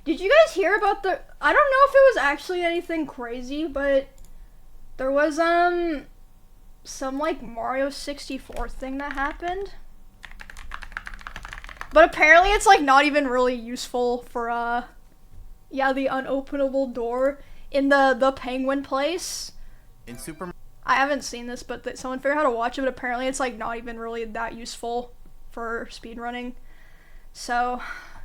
Did you guys hear about the? I don't know if it was actually anything crazy, but there was some like Mario 64 thing that happened. But apparently it's like not even really useful for yeah, the unopenable door in the penguin place. In Super I haven't seen this, but someone figured out how to watch it, but apparently it's like not even really that useful for speedrunning. So,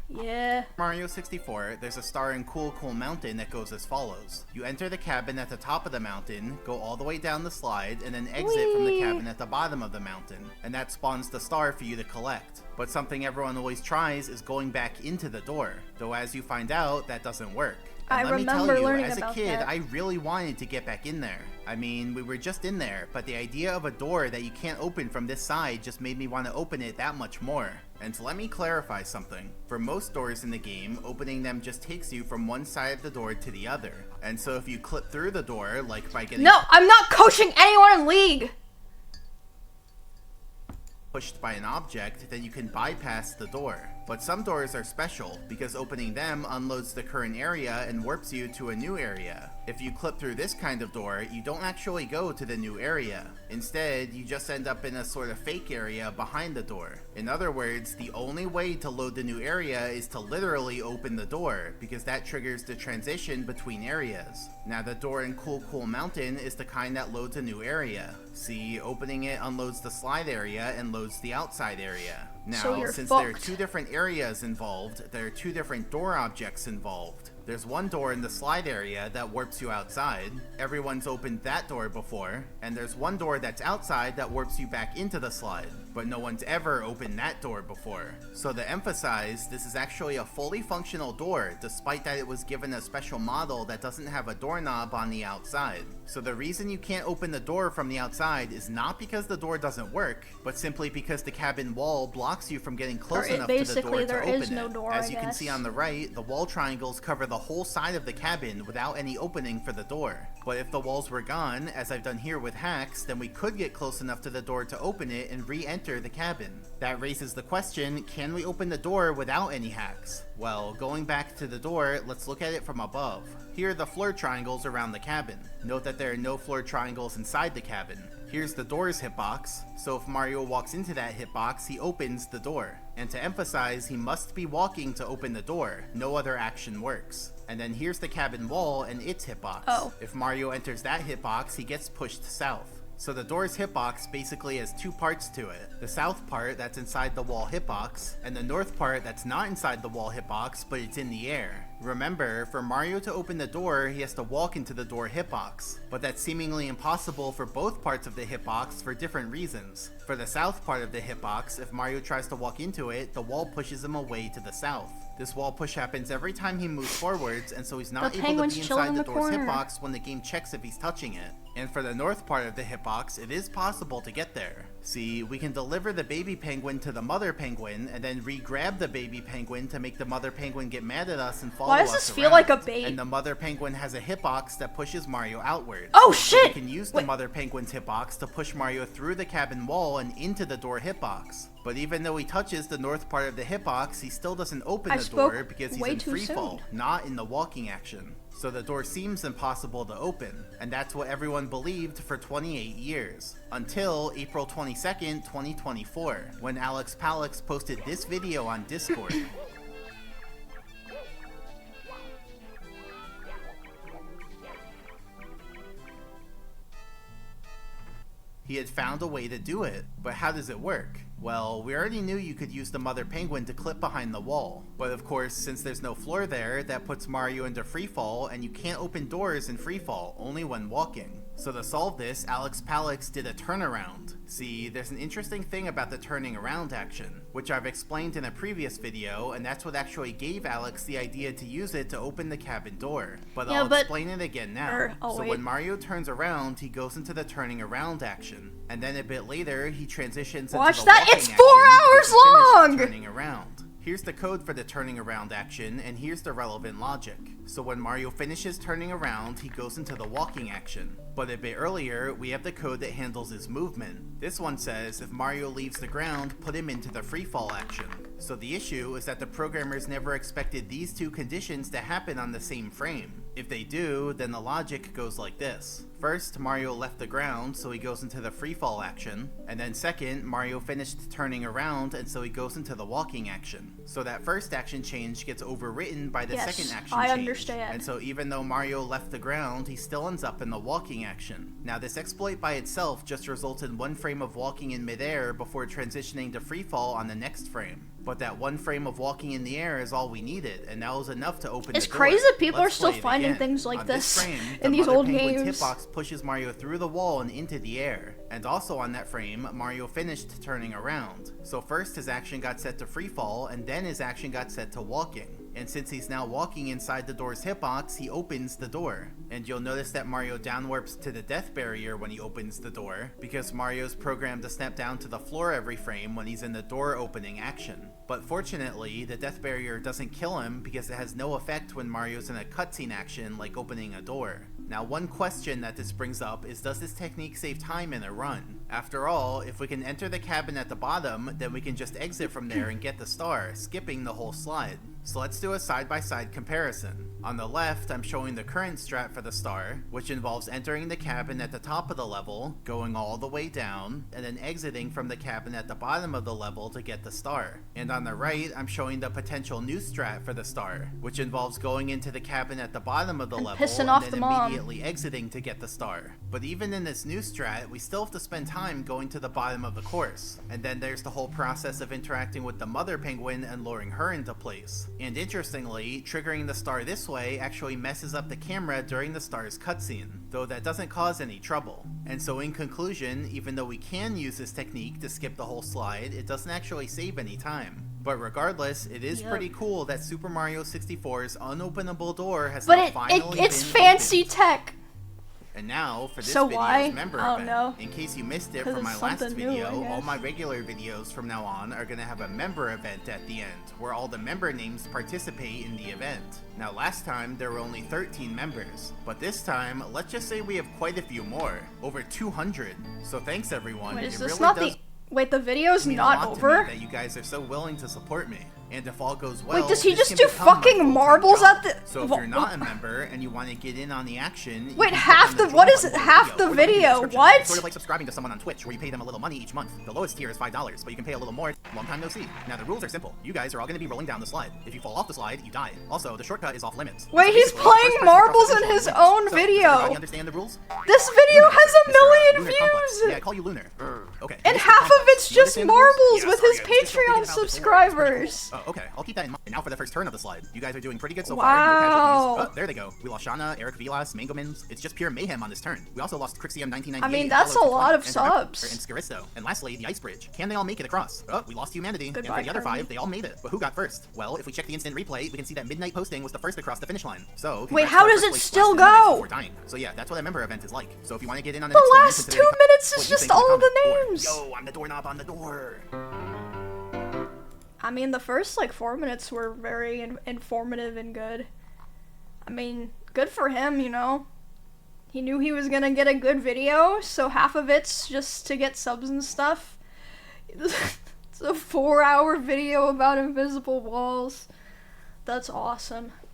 yeah. Mario 64, there's a star in Cool Mountain that goes as follows. You enter the cabin at the top of the mountain, go all the way down the slide, and then exit from the cabin at the bottom of the mountain. And that spawns the star for you to collect. But something everyone always tries is going back into the door. Though as you find out, that doesn't work. And I let me tell remember you, learning as a about kid, that. I really wanted to get back in there. I mean, we were just in there, but the idea of a door that you can't open from this side just made me want to open it that much more. And so let me clarify something. For most doors in the game, opening them just takes you from one side of the door to the other. And so if you clip through the door, like by getting No, I'm not coaching anyone in League! pushed by an object, then you can bypass the door. But some doors are special, because opening them unloads the current area and warps you to a new area. If you clip through this kind of door, you don't actually go to the new area. Instead, you just end up in a sort of fake area behind the door. In other words, the only way to load the new area is to literally open the door, because that triggers the transition between areas. Now the door in Cool Mountain is the kind that loads a new area. See, opening it unloads the slide area and loads the outside area. Now, So you're since fucked. there are two different areas involved, there are two different door objects involved. There's one door in the slide area that warps you outside. Everyone's opened that door before. And there's one door that's outside that warps you back into the slide. But no one's ever opened that door before. So to emphasize, this is actually a fully functional door, despite that it was given a special model that doesn't have a doorknob on the outside. So the reason you can't open the door from the outside is not because the door doesn't work, but simply because the cabin wall blocks you from getting close enough to the door to open no it. door, As I you can see guess. on the right, the wall triangles cover the whole side of the cabin without any opening for the door. But if the walls were gone, as I've done here with hacks, then we could get close enough to the door to open it and re-enter the cabin. That raises the question, can we open the door without any hacks? Well, going back to the door, let's look at it from above. Here are the floor triangles around the cabin. Note that there are no floor triangles inside the cabin. Here's the door's hitbox, so if Mario walks into that hitbox, he opens the door. And to emphasize, he must be walking to open the door. No other action works. And then here's the cabin wall and its hitbox. Oh. If Mario enters that hitbox, he gets pushed south. So the door's hitbox basically has two parts to it. The south part that's inside the wall hitbox, and the north part that's not inside the wall hitbox, but it's in the air. Remember, for Mario to open the door, he has to walk into the door hitbox, but that's seemingly impossible for both parts of the hitbox for different reasons. For the south part of the hitbox, if Mario tries to walk into it, the wall pushes him away to the south. This wall push happens every time he moves forwards, and so he's not able to penguin's be chilling inside in the the door's corner. hitbox when the game checks if he's touching it. And for the north part of the hitbox, it is possible to get there. See, we can deliver the baby penguin to the mother penguin, and then re-grab the baby penguin to make the mother penguin get mad at us and follow us Why does this feel around. like a bait? And the mother penguin has a hitbox that pushes Mario outward. Oh, So shit! we can use the mother penguin's hitbox to push Mario through the cabin wall and into the door hitbox. But even though he touches the north part of the hitbox, he still doesn't open the door because he's way in too free fall, soon. not in the walking action. So the door seems impossible to open, and that's what everyone believed for 28 years. Until April 22nd, 2024, when Alex Palix posted this video on Discord. He had found a way to do it, but how does it work? Well, we already knew you could use the mother penguin to clip behind the wall, but of course, since there's no floor there, that puts Mario into freefall, and you can't open doors in freefall, only when walking. So to solve this, Alex Palix did a turnaround. See, there's an interesting thing about the turning around action, which I've explained in a previous video, and that's what actually gave Alex the idea to use it to open the cabin door. But I'll explain it again now. So when Mario turns around, he goes into the turning around action, and then a bit later, he transitions into the walking action. It's 4 hours long! Turning around. Here's the code for the turning around action, and here's the relevant logic. So when Mario finishes turning around, he goes into the walking action. But a bit earlier, we have the code that handles his movement. This one says if Mario leaves the ground, put him into the free fall action. So the issue is that the programmers never expected these two conditions to happen on the same frame. If they do, then the logic goes like this. First, Mario left the ground, so he goes into the freefall action. And then second, Mario finished turning around, and so he goes into the walking action. So that first action change gets overwritten by the second action change. I understand. And so even though Mario left the ground, he still ends up in the walking action. Now this exploit by itself just results in one frame of walking in midair before transitioning to freefall on the next frame. But that one frame of walking in the air is all we needed, and that was enough to open the door. It's crazy that people are still finding again. things like On this frame, in the these Mother old Penguin's games. hitbox pushes Mario through the wall and into the air. And also on that frame, Mario finished turning around. So first his action got set to freefall, and then his action got set to walking. And since he's now walking inside the door's hitbox, he opens the door. And you'll notice that Mario downwarps to the death barrier when he opens the door, because Mario's programmed to snap down to the floor every frame when he's in the door opening action. But fortunately, the death barrier doesn't kill him because it has no effect when Mario's in a cutscene action like opening a door. Now one question that this brings up is, does this technique save time in a run? After all, if we can enter the cabin at the bottom, then we can just exit from there and get the star, skipping the whole slide. So let's do a side-by-side comparison. On the left, I'm showing the current strat for the star, which involves entering the cabin at the top of the level, going all the way down, and then exiting from the cabin at the bottom of the level to get the star. And on the right, I'm showing the potential new strat for the star, which involves going into the cabin at the bottom of the level pissing off and the then mom. immediately exiting to get the star. But even in this new strat, we still have to spend time going to the bottom of the course. And then there's the whole process of interacting with the mother penguin and luring her into place. And interestingly, triggering the star this way actually messes up the camera during the star's cutscene, though that doesn't cause any trouble. And so in conclusion, even though we can use this technique to skip the whole slide, it doesn't actually save any time. But regardless, it is pretty cool that Super Mario 64's unopenable door has now finally it's been fancy opened. tech. And now, for this So video's why? member I don't event, know. in case you missed it 'Cause from my it's last something new, video, I all guess. my regular videos from now on are going to have a member event at the end, where all the member names participate in the event. Now last time, there were only 13 members, but this time, let's just say we have quite a few more, over 200. So thanks everyone. Wait, is It this really not does the... Wait, the video's mean a not lot to me over? that you guys are so willing to support me. And if all goes well, Wait, does he this just can do become my fucking full-time marbles job. at the... So if you're not a member and you want to get in on the action, you Wait, can half click on the... What join is button half the or link in video? description. What? It's sort of like subscribing to someone on Twitch, where you pay them a little money each month. The lowest tier is $5, but you can pay a little more. Long time no see. Now the rules are simple. You guys are all going to be rolling down the slide. If you fall off the slide, you die. Also, the shortcut is off limits. Wait, So he's basically, the playing first person to cross marbles the in finish his line own wins. So, video. does everybody understand the rules? This video Lunar, has a Mr. million Lunar Complex. views! Yeah, I call you Lunar. Okay. And Mr. half of Complex. it's You just understand the rules? marbles Yeah, with sorry, his I was just Patreon thinking about this before. It's pretty cool. subscribers. Oh, okay. I'll keep that in mind. And now for the first turn of the slide. You guys are doing pretty good so Wow. far. No casualties. Oh, there they go. We lost Shauna, Eric Vilas, Mangomins. It's just pure mayhem on this turn. We also lost Crixiem 1998. I mean, that's a lot of subs. And Scaristo. And lastly, the Ice Bridge. Can they all make it across? Oh, we lost Humanity. Goodbye, and for the other Kirby. 5, they all made it. But who got first? Well, if we check the instant replay, we can see that Midnight Posting was the first across the finish line. So, Wait, congrats how to our does first it place still last minute go? before dying. So yeah, that's what a member event is like. So if you want to get in on the The next one, last consider 2 the- minutes what is you just think in the all the comment. Or, names. Yo, I'm the doorknob on the door. I mean, the first, like, 4 minutes were very informative and good. I mean, good for him, you know? He knew he was gonna get a good video, so half of it's just to get subs and stuff. It's a 4-hour video about invisible walls. That's awesome.